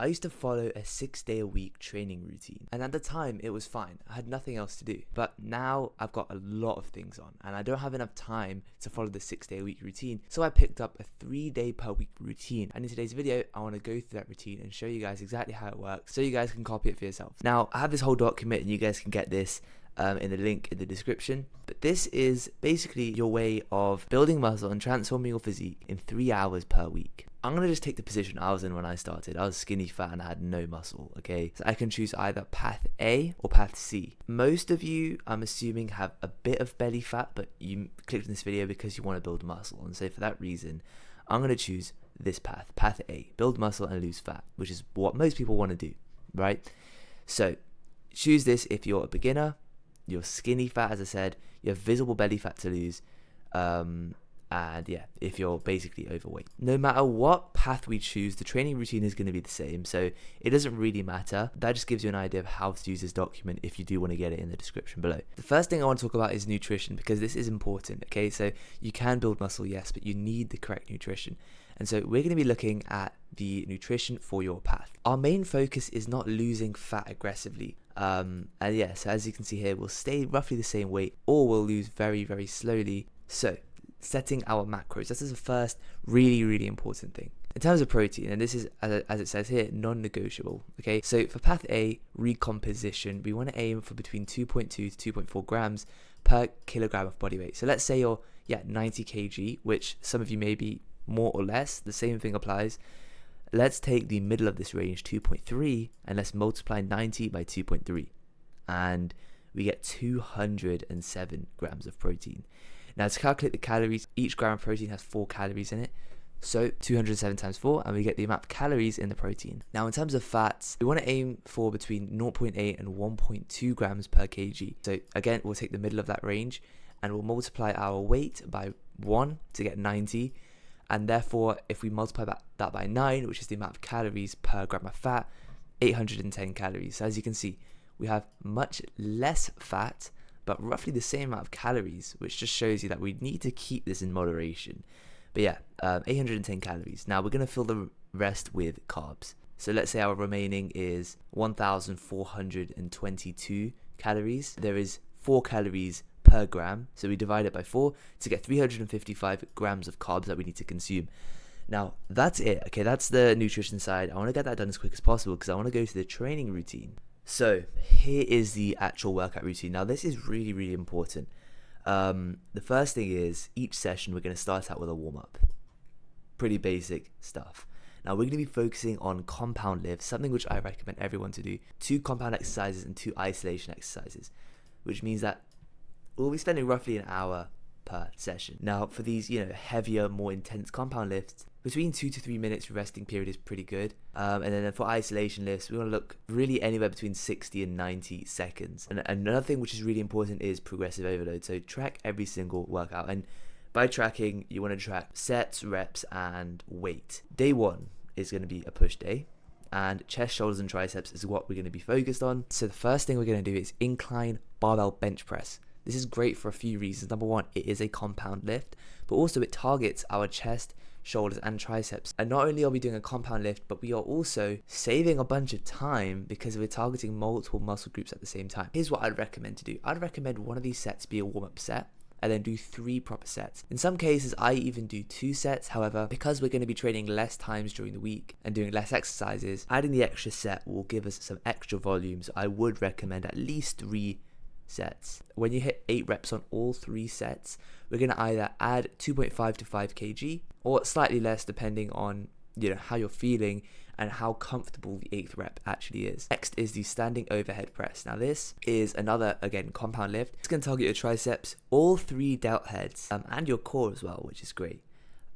I used to follow a 6-day-a-week training routine, and at the time it was fine. I had nothing else to do. But now I've got a lot of things on, and I don't have enough time to follow the 6-day-a-week routine, so I picked up a 3-day-per-week routine. And in today's video, I want to go through that routine and show you guys exactly how it works, so you guys can copy it for yourselves. Now, I have this whole document, and you guys can get this in the link in the description. But this is basically your way of building muscle and transforming your physique in 3 hours per week. I'm going to just take the position I was in when I started. I was skinny, fat, and I had no muscle, okay? So I can choose either path A or path C. Most of you, I'm assuming, have a bit of belly fat, but you clicked on this video because you want to build muscle. And so for that reason, I'm going to choose this path, path A, build muscle and lose fat, which is what most people want to do, right? So choose this if you're a beginner, you're skinny fat, as I said, you have visible belly fat to lose, and yeah, if you're basically overweight. No matter what path we choose, the training routine is going to be the same, so it doesn't really matter. That just gives you an idea of how to use this document if you do want to get it in the description below. The first thing I want to talk about is nutrition, because this is important, okay? So you can build muscle, yes, but you need the correct nutrition. And so we're going to be looking at the nutrition for your path. Our main focus is not losing fat aggressively. And yeah, so as you can see here, we'll stay roughly the same weight, or we'll lose very, very slowly. So setting our macros, this is the first really important thing. In terms of protein, and this is, as it says here, non-negotiable, okay? So for path A, recomposition, we want to aim for between 2.2 to 2.4 grams per kilogram of body weight. So let's say you're 90 kg, which some of you may be more or less, the same thing applies. Let's take the middle of this range, 2.3, and let's multiply 90 by 2.3, and we get 207 grams of protein. Now to calculate the calories, each gram of protein has 4 calories in it, so 207 times 4, and we get the amount of calories in the protein. Now in terms of fats, we want to aim for between 0.8 and 1.2 grams per kg. So again, we'll take the middle of that range, and we'll multiply our weight by 1 to get 90, and therefore if we multiply that by 9, which is the amount of calories per gram of fat, 810 calories. So as you can see, we have much less fat, but roughly the same amount of calories, which just shows you that we need to keep this in moderation. But yeah, 810 calories. Now we're going to fill the rest with carbs. So let's say our remaining is 1,422 calories. There is 4 calories per gram, so we divide it by 4 to get 355 grams of carbs that we need to consume. Now that's it, okay? That's the nutrition side. I want to get that done as quick as possible because I want to go to the training routine. So here is the actual workout routine. Now this is really important. The first thing is, each session we're going to start out with a warm-up. Pretty basic stuff. Now we're going to be focusing on compound lifts, something which I recommend everyone to do. 2 compound exercises and 2 isolation exercises, which means that we'll be spending roughly an hour per session. Now for these, heavier, more intense compound lifts, between 2 to 3 minutes resting period is pretty good. And then for isolation lifts, we want to look really anywhere between 60 and 90 seconds. And another thing which is really important is progressive overload. So track every single workout. And by tracking, you want to track sets, reps, and weight. Day 1 is going to be a push day. And chest, shoulders, and triceps is what we're going to be focused on. So the first thing we're going to do is incline barbell bench press. This is great for a few reasons. Number 1, it is a compound lift, but also it targets our chest, shoulders, and triceps. And not only are we doing a compound lift, but we are also saving a bunch of time because we're targeting multiple muscle groups at the same time. Here's what I'd recommend to do. I'd recommend one of these sets be a warm-up set, and then do 3 proper sets. In some cases, I even do 2 sets. However, because we're going to be training less times during the week and doing less exercises, adding the extra set will give us some extra volume. So I would recommend at least 3 sets. When you hit 8 reps on all 3 sets, we're going to either add 2.5 to 5 kg or slightly less depending on how you're feeling and how comfortable the 8th rep actually is. Next is the standing overhead press. Now this is another, again, compound lift. It's going to target your triceps, all 3 delt heads, and your core as well, which is great.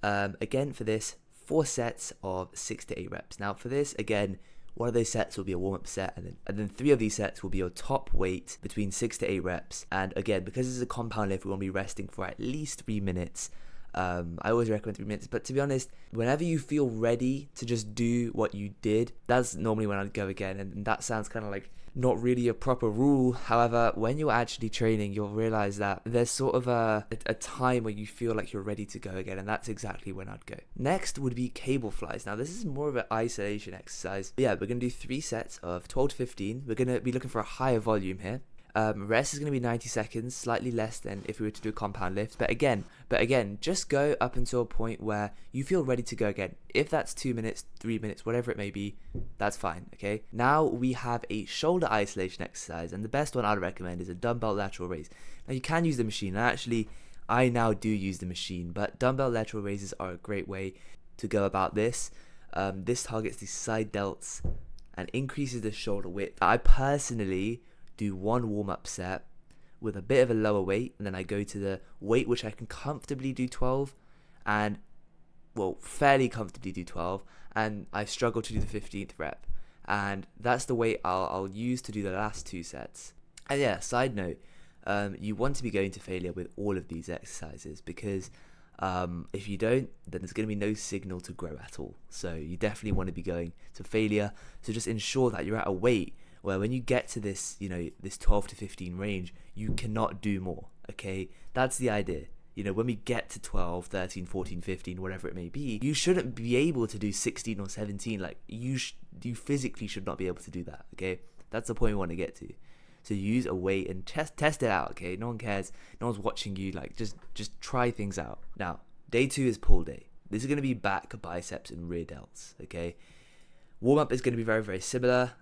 Again, for this, 4 sets of 6 to 8 reps. Now for this, again, one of those sets will be a warm-up set, and then 3 of these sets will be your top weight between 6 to 8 reps. And again, because this is a compound lift, we want to be resting for at least 3 minutes. I always recommend 3 minutes, but to be honest, whenever you feel ready to just do what you did, that's normally when I'd go again. And that sounds kind of like not really a proper rule. However, when you're actually training, you'll realize that there's sort of a time where you feel like you're ready to go again, and that's exactly when I'd go. Next would be cable flies. Now, this is more of an isolation exercise. But yeah, we're going to do 3 sets of 12 to 15. We're going to be looking for a higher volume here. Rest is going to be 90 seconds, slightly less than if we were to do a compound lift. But again, just go up until a point where you feel ready to go again. If that's 2 minutes, 3 minutes, whatever it may be, that's fine, okay? Now we have a shoulder isolation exercise, and the best one I'd recommend is a dumbbell lateral raise. Now you can use the machine, and actually I now do use the machine, but dumbbell lateral raises are a great way to go about this. This targets the side delts and increases the shoulder width. I personally do one warm-up set with a bit of a lower weight, and then I go to the weight which I can comfortably do 12, and well, fairly comfortably do 12, and I struggle to do the 15th rep, and that's the weight I'll use to do the last 2 sets. And yeah, side note, you want to be going to failure with all of these exercises, because if you don't, then there's going to be no signal to grow at all. So you definitely want to be going to failure. So just ensure that you're at a weight where when you get to this, this 12 to 15 range, you cannot do more, okay? That's the idea. When we get to 12, 13, 14, 15, whatever it may be, you shouldn't be able to do 16 or 17. Like, you physically should not be able to do that, okay? That's the point we want to get to. So use a weight and test it out, okay? No one cares. No one's watching you. Like, just try things out. Now, day 2 is pull day. This is going to be back, biceps, and rear delts, okay? Warm-up is going to be very, very similar.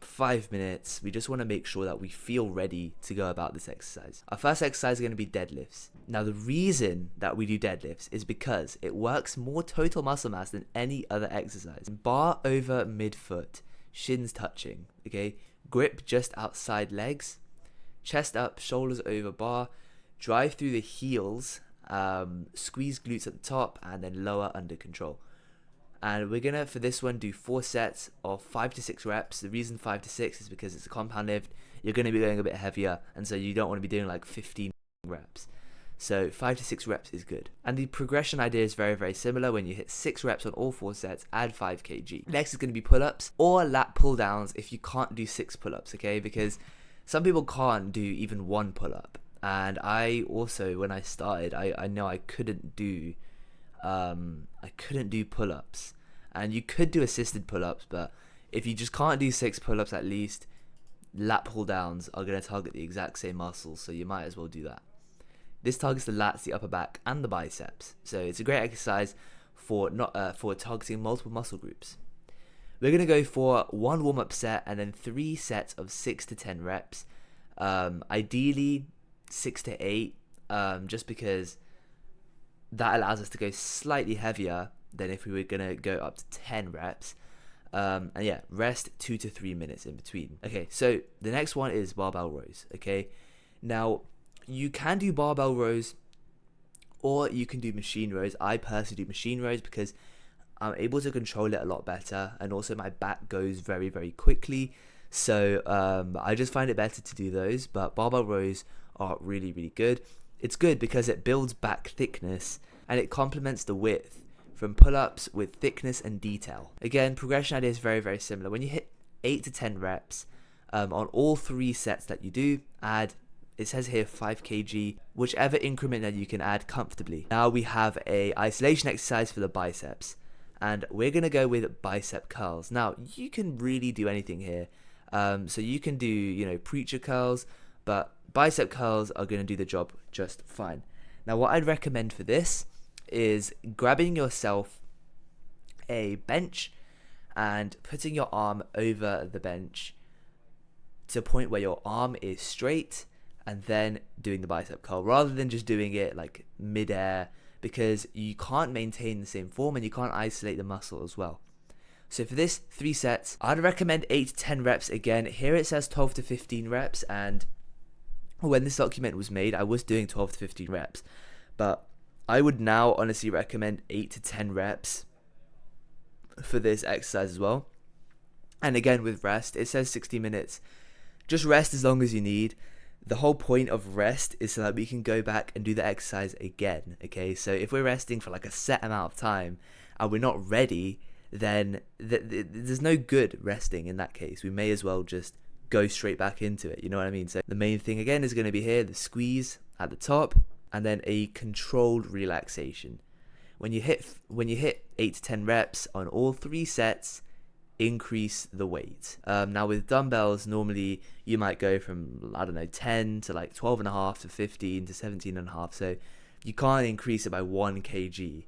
5 minutes. We just want to make sure that we feel ready to go about this exercise. Our first exercise is going to be deadlifts. Now, the reason that we do deadlifts is because it works more total muscle mass than any other exercise. Bar over midfoot, shins touching, okay? Grip just outside legs, chest up, shoulders over bar, drive through the heels, squeeze glutes at the top, and then lower under control. And we're gonna, for this one, do 4 sets of 5 to 6 reps. The reason 5 to 6 is because it's a compound lift. You're gonna be going a bit heavier, and so you don't want to be doing like 15 reps. So 5 to 6 reps is good. And the progression idea is very, very similar. When you hit 6 reps on all 4 sets, add 5 kg. Next is going to be pull-ups or lat pull-downs if you can't do 6 pull-ups, okay? Because some people can't do even 1 pull-up. And I also, when I started, I know I couldn't do pull-ups. And you could do assisted pull-ups, but if you just can't do 6 pull-ups at least, lat pull-downs are going to target the exact same muscles, so you might as well do that. This targets the lats, the upper back, and the biceps. So it's a great exercise for targeting multiple muscle groups. We're going to go for 1 warm-up set and then 3 sets of 6 to 10 reps. Ideally 6 to 8, just because that allows us to go slightly heavier than if we were going to go up to 10 reps. And yeah, rest 2 to 3 minutes in between. Okay, so the next one is barbell rows, okay? Now, you can do barbell rows or you can do machine rows. I personally do machine rows because I'm able to control it a lot better, and also my back goes very, very quickly. So I just find it better to do those, but barbell rows are really, really good. It's good because it builds back thickness and it complements the width from pull-ups with thickness and detail. Again, progression idea is very, very similar. When you hit 8 to 10 reps on all 3 sets that you do, add, it says here 5 kg, whichever increment that you can add comfortably. Now we have a isolation exercise for the biceps, and we're going to go with bicep curls. Now, you can really do anything here. So you can do, preacher curls, but bicep curls are going to do the job just fine. Now, what I'd recommend for this is grabbing yourself a bench and putting your arm over the bench to a point where your arm is straight, and then doing the bicep curl rather than just doing it like mid-air, because you can't maintain the same form and you can't isolate the muscle as well. So for this 3 sets, I'd recommend 8 to 10 reps. Again, here it says 12 to 15 reps, and when this document was made, I was doing 12 to 15 reps, but I would now honestly recommend 8 to 10 reps for this exercise as well. And again, with rest, it says 60 minutes. Just rest as long as you need. The whole point of rest is so that we can go back and do the exercise again, okay? So if we're resting for like a set amount of time and we're not ready, then there's no good resting in that case. We may as well just go straight back into it, you know what I mean? So the main thing again is going to be here, the squeeze at the top, and then a controlled relaxation. When you hit 8 to 10 reps on all 3 sets, increase the weight. Now with dumbbells, normally you might go from, I don't know, 10 to like 12.5 to 15 to 17.5. So you can't increase it by 1 kg.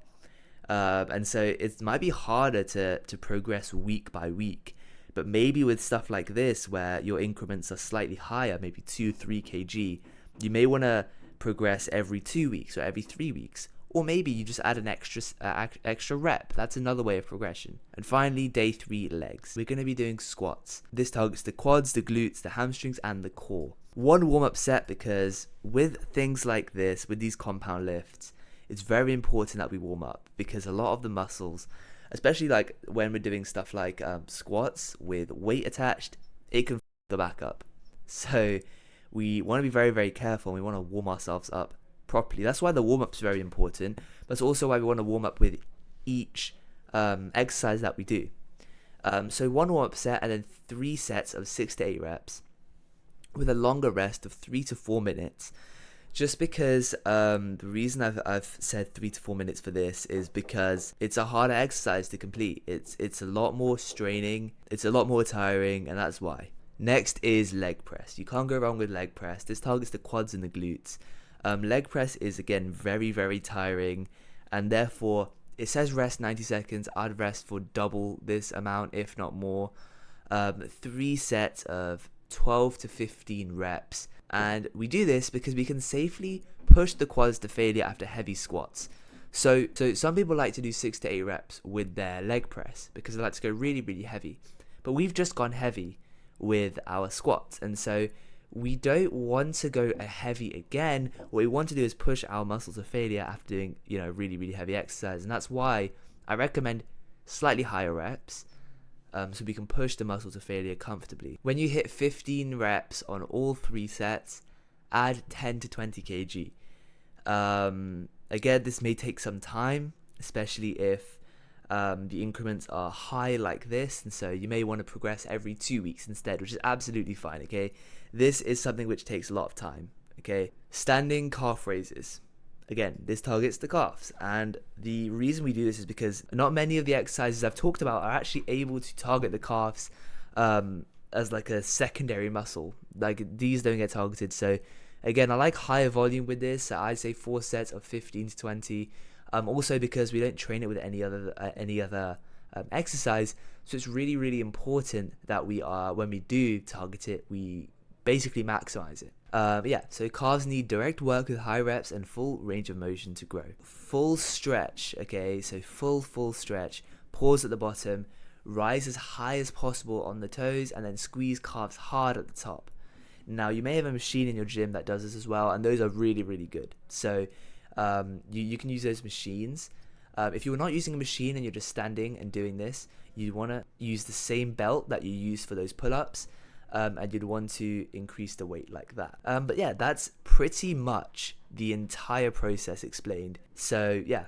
And so it might be harder to progress week by week. But maybe with stuff like this, where your increments are slightly higher, maybe 2-3 kg, you may want to progress every 2 weeks or every 3 weeks. Or maybe you just add an extra rep. That's another way of progression. And finally, day 3, legs. We're going to be doing squats. This targets the quads, the glutes, the hamstrings, and the core. One warm-up set, because with things like this, with these compound lifts, it's very important that we warm up, because a lot of the muscles, especially like when we're doing stuff like squats with weight attached, it can f the back up. So we want to be very, very careful. We want to warm ourselves up properly. That's why the warm-up is very important. That's also why we want to warm up with each exercise that we do. So 1 warm-up set and then 3 sets of 6 to 8 reps with a longer rest of 3 to 4 minutes. Just because the reason I've said 3 to 4 minutes for this is because it's a harder exercise to complete. It's a lot more straining, it's a lot more tiring, and that's why. Next is leg press. You can't go wrong with leg press. This targets the quads and the glutes. Leg press is again very, very tiring, and therefore it says rest 90 seconds. I'd rest for double this amount, if not more. 3 sets of 12 to 15 reps. And we do this because we can safely push the quads to failure after heavy squats. So some people like to do 6 to 8 reps with their leg press because they like to go really, really heavy. But we've just gone heavy with our squats. And so we don't want to go heavy again. What we want to do is push our muscles to failure after doing, really, really heavy exercise. And that's why I recommend slightly higher reps. So we can push the muscle to failure comfortably. When you hit 15 reps on all 3 sets, add 10 to 20 kg. Again, this may take some time, especially if the increments are high like this, and so you may want to progress every 2 weeks instead, which is absolutely fine, okay? This is something which takes a lot of time, okay? Standing calf raises. Again, this targets the calves, and the reason we do this is because not many of the exercises I've talked about are actually able to target the calves as like a secondary muscle. Like, these don't get targeted. So again, I like higher volume with this. So I'd say 4 sets of 15 to 20. Also because we don't train it with any other exercise, so it's really, really important that when we do target it, we basically maximize it. So calves need direct work with high reps and full range of motion to grow. Full stretch, okay, so full stretch. Pause at the bottom, rise as high as possible on the toes, and then squeeze calves hard at the top. Now, you may have a machine in your gym that does this as well, and those are really, really good. So you can use those machines. If you're not using a machine and you're just standing and doing this, you want to use the same belt that you use for those pull-ups. And you'd want to increase the weight like that. But yeah, that's pretty much the entire process explained. So yeah,